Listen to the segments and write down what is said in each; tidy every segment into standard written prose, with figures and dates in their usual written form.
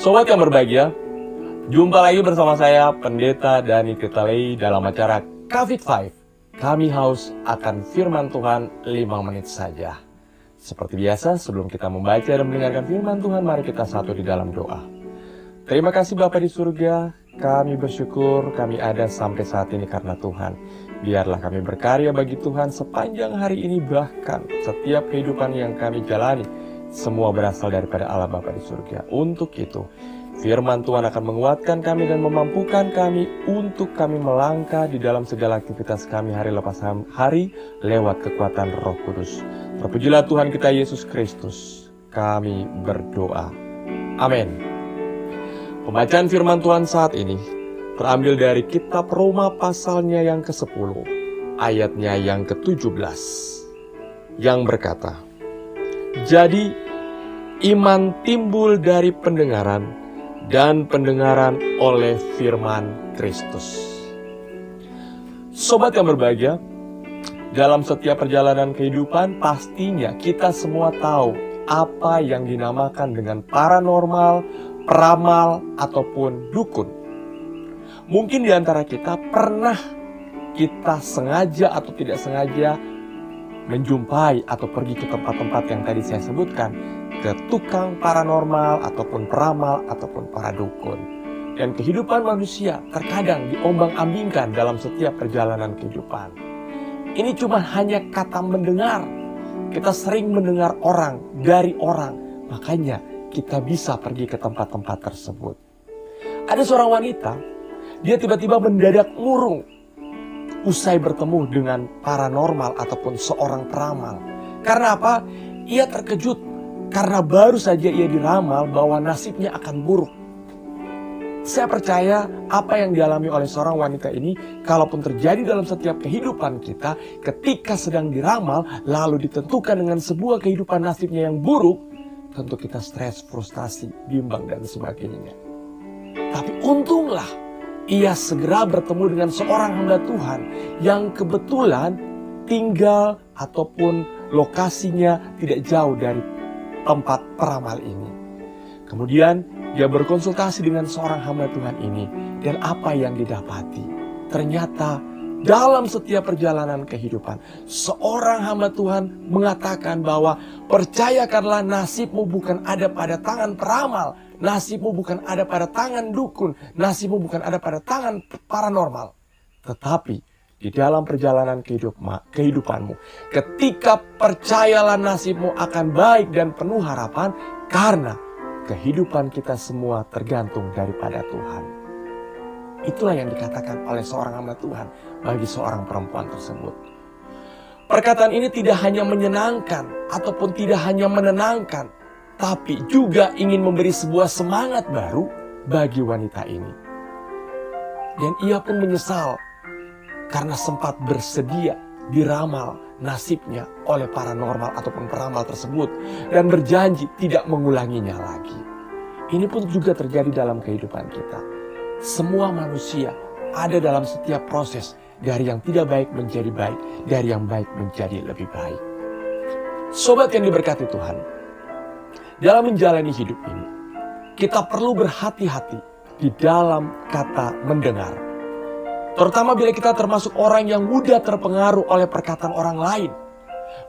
Sobat yang berbahagia, jumpa lagi bersama saya Pendeta Dani Ketalei dalam acara Covid 5. Kami haus akan firman Tuhan 5 menit saja. Seperti biasa, sebelum kita membaca dan mendengarkan firman Tuhan, mari kita satu di dalam doa. Terima kasih Bapa di surga, kami bersyukur kami ada sampai saat ini karena Tuhan. Biarlah kami berkarya bagi Tuhan sepanjang hari ini, bahkan setiap kehidupan yang kami jalani, semua berasal daripada Allah Bapa di surga. Untuk itu, firman Tuhan akan menguatkan kami dan memampukan kami untuk kami melangkah di dalam segala aktivitas kami hari lepas hari lewat kekuatan Roh Kudus. Terpujilah Tuhan kita Yesus Kristus. Kami berdoa. Amin. Pembacaan firman Tuhan saat ini terambil dari kitab Roma pasalnya yang ke-10, ayatnya yang ke-17, yang berkata, jadi iman timbul dari pendengaran, dan pendengaran oleh firman Kristus. Sobat yang berbahagia, dalam setiap perjalanan kehidupan pastinya kita semua tahu apa yang dinamakan dengan paranormal, peramal, ataupun dukun. Mungkin di antara kita pernah kita sengaja atau tidak sengaja menjumpai atau pergi ke tempat-tempat yang tadi saya sebutkan, ke tukang paranormal ataupun peramal ataupun para dukun. Dan kehidupan manusia terkadang diombang-ambingkan dalam setiap perjalanan kehidupan. Ini cuma hanya kata mendengar. Kita sering mendengar orang dari orang, makanya kita bisa pergi ke tempat-tempat tersebut. Ada seorang wanita, dia tiba-tiba mendadak murung usai bertemu dengan paranormal ataupun seorang peramal. Karena apa? Ia terkejut karena baru saja ia diramal bahwa nasibnya akan buruk. Saya percaya apa yang dialami oleh seorang wanita ini, kalaupun terjadi dalam setiap kehidupan kita, ketika sedang diramal, lalu ditentukan dengan sebuah kehidupan nasibnya yang buruk, tentu kita stres, frustasi, bimbang, dan sebagainya. Tapi untunglah, ia segera bertemu dengan seorang hamba Tuhan yang kebetulan tinggal ataupun lokasinya tidak jauh dari tempat peramal ini. Kemudian dia berkonsultasi dengan seorang hamba Tuhan ini, dan apa yang didapati? Ternyata dalam setiap perjalanan kehidupan, seorang hamba Tuhan mengatakan bahwa percayakanlah nasibmu bukan ada pada tangan peramal, nasibmu bukan ada pada tangan dukun, nasibmu bukan ada pada tangan paranormal. Tetapi di dalam perjalanan kehidupanmu, ketika percayalah nasibmu akan baik dan penuh harapan, karena kehidupan kita semua tergantung daripada Tuhan. Itulah yang dikatakan oleh seorang hamba Tuhan bagi seorang perempuan tersebut. Perkataan ini tidak hanya menyenangkan ataupun tidak hanya menenangkan, tapi juga ingin memberi sebuah semangat baru bagi wanita ini. Dan ia pun menyesal karena sempat bersedia diramal nasibnya oleh paranormal ataupun peramal tersebut, dan berjanji tidak mengulanginya lagi. Ini pun juga terjadi dalam kehidupan kita. Semua manusia ada dalam setiap proses, dari yang tidak baik menjadi baik, dari yang baik menjadi lebih baik. Sobat yang diberkati Tuhan, dalam menjalani hidup ini, kita perlu berhati-hati di dalam kata mendengar. Terutama bila kita termasuk orang yang mudah terpengaruh oleh perkataan orang lain.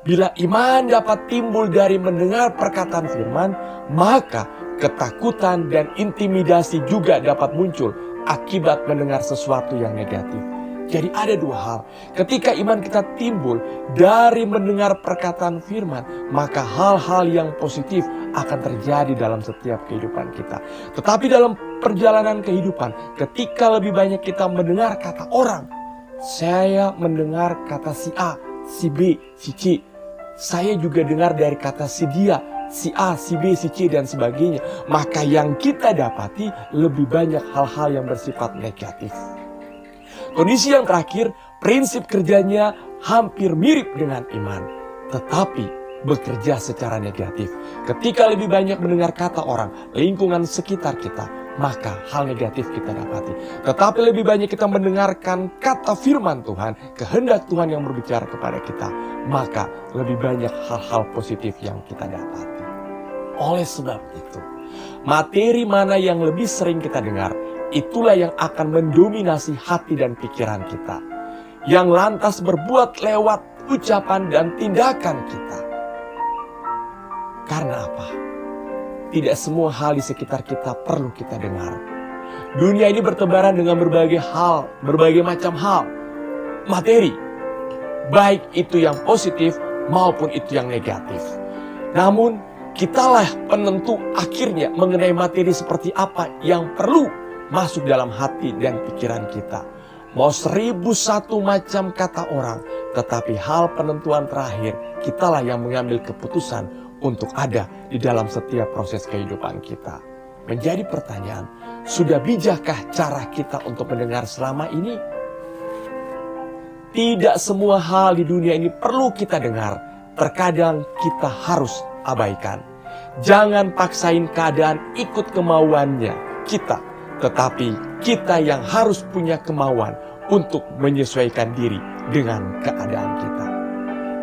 Bila iman dapat timbul dari mendengar perkataan firman, maka ketakutan dan intimidasi juga dapat muncul akibat mendengar sesuatu yang negatif. Jadi ada dua hal. Ketika iman kita timbul dari mendengar perkataan firman, maka hal-hal yang positif akan terjadi dalam setiap kehidupan kita. Tetapi dalam perjalanan kehidupan, ketika lebih banyak kita mendengar kata orang, saya mendengar kata si A, si B, si C. Saya juga dengar dari kata si dia, si A, si B, si C, dan sebagainya. Maka yang kita dapati lebih banyak hal-hal yang bersifat negatif. Kondisi yang terakhir, prinsip kerjanya hampir mirip dengan iman, tetapi bekerja secara negatif. Ketika lebih banyak mendengar kata orang, lingkungan sekitar kita, maka hal negatif kita dapati. Tetapi lebih banyak kita mendengarkan kata firman Tuhan, kehendak Tuhan yang berbicara kepada kita, maka lebih banyak hal-hal positif yang kita dapati. Oleh sebab itu, Materi mana yang lebih sering kita dengar, itulah yang akan mendominasi hati dan pikiran kita, yang lantas berbuat lewat ucapan dan tindakan kita. Karena apa? Tidak semua hal di sekitar kita perlu kita dengar. Dunia ini bertebaran dengan berbagai hal, berbagai macam hal, materi, baik itu yang positif maupun itu yang negatif. Namun, kitalah penentu akhirnya mengenai materi seperti apa yang perlu masuk dalam hati dan pikiran kita. Mau 1001 macam kata orang, tetapi hal penentuan terakhir, kitalah yang mengambil keputusan untuk ada di dalam setiap proses kehidupan kita. Menjadi pertanyaan, sudah bijakkah cara kita untuk mendengar selama ini? Tidak semua hal di dunia ini perlu kita dengar. Terkadang kita harus abaikan. Jangan paksain keadaan ikut kemauannya kita. Tetapi kita yang harus punya kemauan untuk menyesuaikan diri dengan keadaan kita.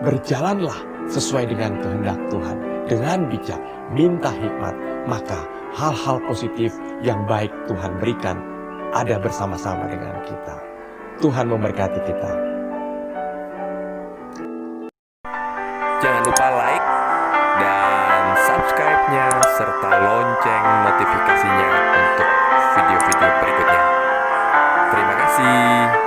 Berjalanlah sesuai dengan kehendak Tuhan. Dengan bijak, minta hikmat. Maka hal-hal positif yang baik Tuhan berikan ada bersama-sama dengan kita. Tuhan memberkati kita. Jangan lupa like dan subscribe-nya serta lonceng notifikasinya untuk video-video berikutnya. Terima kasih.